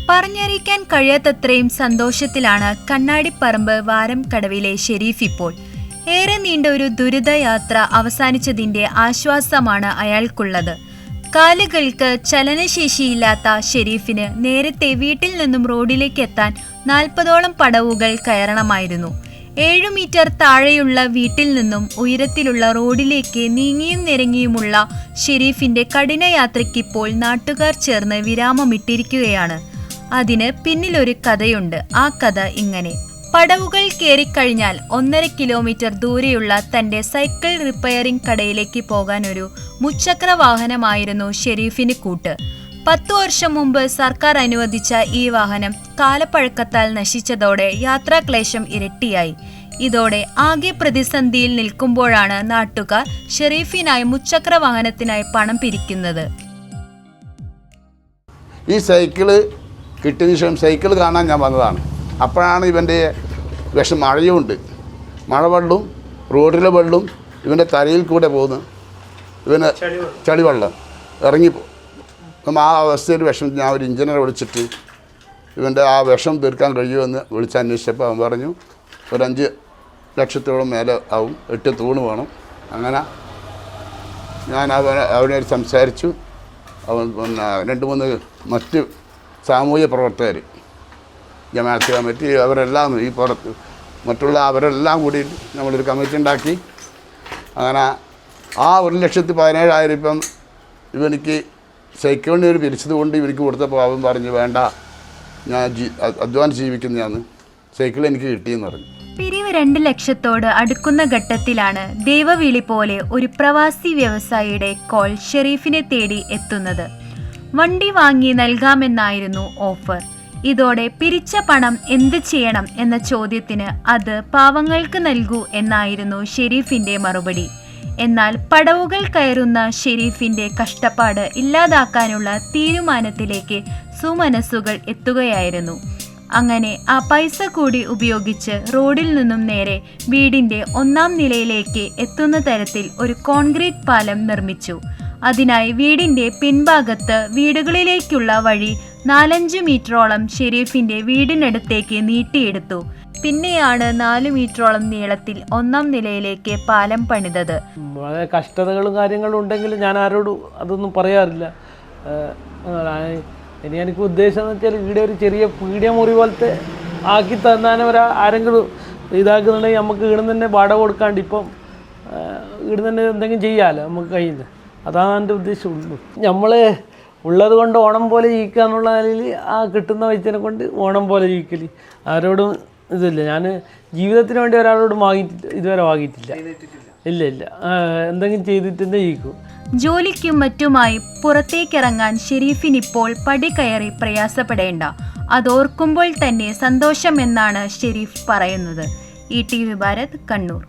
പറഞ്ഞറിയിക്കാൻ കഴിയാത്തത്രയും സന്തോഷത്തിലാണ് കണ്ണാടിപ്പറമ്പ് വാരംകടവിലെ ഷെരീഫ് ഇപ്പോൾ. ഏറെ നീണ്ട ഒരു ദുരിതയാത്ര അവസാനിച്ചതിന്റെ ആശ്വാസമാണ് അയാൾക്കുള്ളത്. കാലുകൾക്ക് ചലനശേഷിയില്ലാത്ത ഷെരീഫിന് നേരത്തെ വീട്ടിൽ നിന്നും റോഡിലേക്ക് എത്താൻ 40ഓളം പടവുകൾ കയറണമായിരുന്നു. 7 മീറ്റർ താഴെയുള്ള വീട്ടിൽ നിന്നും ഉയരത്തിലുള്ള റോഡിലേക്ക് നീങ്ങിയും നിരങ്ങിയുമുള്ള ഷെരീഫിന്റെ കഠിനയാത്രയ്ക്കിപ്പോൾ നാട്ടുകാർ ചേർന്ന് വിരാമമിട്ടിരിക്കുകയാണ്. അതിന് പിന്നിലൊരു കഥയുണ്ട്. ആ കഥ ഇങ്ങനെ: പടവുകൾ കയറിക്കഴിഞ്ഞാൽ 1.5 കിലോമീറ്റർ ദൂരെയുള്ള തന്റെ സൈക്കിൾ റിപ്പയറിംഗ് കടയിലേക്ക് പോകാൻ ഒരു മുച്ചക്ര വാഹനമായിരുന്നു ഷെരീഫിന് കൂട്ട്. 10 വർഷം മുമ്പ് സർക്കാർ അനുവദിച്ച ഈ വാഹനം കാലപ്പഴക്കത്താൽ നശിച്ചതോടെ യാത്രാക്ലേശം ഇരട്ടിയായി. ഇതോടെ ആകെ പ്രതിസന്ധിയിൽ നിൽക്കുമ്പോഴാണ് നാട്ടുകാർ ഷെരീഫിനായി മുച്ചക്ര വാഹനത്തിനായി പണം പിരിക്കുന്നത്. ഈ സൈക്കിള് കിട്ടിയതിന് ശേഷം സൈക്കിൾ കാണാൻ ഞാൻ വന്നതാണ്. അപ്പോഴാണ് ഇവൻ്റെ മഴയുമുണ്ട്, മഴവെള്ളവും റോഡിലെ വെള്ളവും ഇവൻ്റെ തലയിൽ കൂടെ പോകുന്നു. ഇവന് ചളിവെള്ളം ഇറങ്ങി. ആ അവസ്ഥയിൽ ഞാൻ ഒരു എഞ്ചിനീയറെ വിളിച്ചിട്ട് ഇവൻ്റെ ആ വിഷം തീർക്കാൻ കഴിയുമെന്ന് വിളിച്ചന്വേഷിച്ചപ്പോൾ അവൻ പറഞ്ഞു ഒരു 5 ലക്ഷത്തോളം മേലെ ആവും, 8 തൂണ് വേണം. അങ്ങനെ ഞാൻ അവനോട് സംസാരിച്ചു. അവൻ പിന്നെ 2-3 മറ്റ് സാമൂഹ്യ പ്രവർത്തകർ, ജമാഅത്ത് കമ്മിറ്റി, അവരെല്ലാം ഈ പുറത്ത് മറ്റുള്ള അവരെല്ലാം കൂടി നമ്മളൊരു കമ്മിറ്റി ഉണ്ടാക്കി. അങ്ങനെ ആ 1,17,000 ഇപ്പം ഇവനിക്ക് സൈക്കിളിന് ഒരു പിരിച്ചത് കൊണ്ട് ഇവർക്ക് കൊടുത്തപ്പോൾ അവൻ പറഞ്ഞു വേണ്ട, ഞാൻ അധ്വാനിച്ച് ജീവിക്കുന്നതാണ്, സൈക്കിൾ എനിക്ക് കിട്ടിയെന്ന് പറഞ്ഞു. പിരിവ് 2 ലക്ഷത്തോട് അടുക്കുന്ന ഘട്ടത്തിലാണ് ദൈവവിളി പോലെ ഒരു പ്രവാസി വ്യവസായിയുടെ കോൾ ഷെരീഫിനെ തേടി എത്തുന്നത്. വണ്ടി വാങ്ങി നൽകാമെന്നായിരുന്നു ഓഫർ. ഇതോടെ പിരിച്ച പണം എന്ത് ചെയ്യണം എന്ന ചോദ്യത്തിന് അത് പാവങ്ങൾക്ക് നൽകൂ എന്നായിരുന്നു ഷെരീഫിന്റെ മറുപടി. എന്നാൽ പടവുകൾ കയറുന്ന ഷെരീഫിന്റെ കഷ്ടപ്പാട് ഇല്ലാതാക്കാനുള്ള തീരുമാനത്തിലേക്ക് സുമനസ്സുകൾ എത്തുകയായിരുന്നു. അങ്ങനെ ആ പൈസ കൂടി ഉപയോഗിച്ച് റോഡിൽ നിന്നും നേരെ വീടിന്റെ 1ാം നിലയിലേക്ക് എത്തുന്ന തരത്തിൽ ഒരു കോൺക്രീറ്റ് പാലം നിർമ്മിച്ചു. അതിനായി വീടിന്റെ പിൻഭാഗത്ത് വീടുകളിലേക്കുള്ള വഴി 4-5 മീറ്ററോളം ഷെരീഫിന്റെ വീടിനടുത്തേക്ക് നീട്ടിയെടുത്തു. പിന്നെയാണ് 4 മീറ്ററോളം നീളത്തിൽ 1ാം നിലയിലേക്ക് പാലം പണിതത്. വളരെ കഷ്ടതകളും കാര്യങ്ങളും ഉണ്ടെങ്കിൽ ഞാൻ ആരോടും അതൊന്നും പറയാറില്ല. ഇനി എനിക്ക് ഉദ്ദേശം എന്ന് വെച്ചാൽ ഇവിടെ ഒരു ചെറിയ പീഡിയ മുറി പോലത്തെ ആക്കി തന്നാൻ ആരെങ്കിലും ഇതാക്കുന്നുണ്ടെങ്കിൽ നമുക്ക് ഇവിടെ തന്നെ വാടക കൊടുക്കാണ്ട് ഇപ്പം ഇവിടെ തന്നെ എന്തെങ്കിലും ചെയ്യാമല്ലോ നമുക്ക് കയ്യിൽ നിന്ന്. അതാണ് എൻ്റെ ഉദ്ദേശമുള്ളൂ. നമ്മൾ ഉള്ളത് കൊണ്ട് ഓണം പോലെ ജീവിക്കുക എന്നുള്ള നിലയിൽ ആ കിട്ടുന്ന പൈസനെ കൊണ്ട് ഓണം പോലെ ജീവിക്കൽ. ആരോടും ഇതില്ല. ഞാൻ ജീവിതത്തിന് വേണ്ടി ഒരാളോടും ഇതുവരെ വാങ്ങിയിട്ടില്ല. ഇല്ല. എന്തെങ്കിലും ചെയ്തിട്ട് തന്നെ ജീവിക്കും. ജോലിക്കും മറ്റുമായി പുറത്തേക്കിറങ്ങാൻ ഷെരീഫിനിപ്പോൾ പടി കയറി പ്രയാസപ്പെടേണ്ട. അതോർക്കുമ്പോൾ തന്നെ സന്തോഷം എന്നാണ് ഷെരീഫ് പറയുന്നത്. ETV ഭാരത്, കണ്ണൂർ.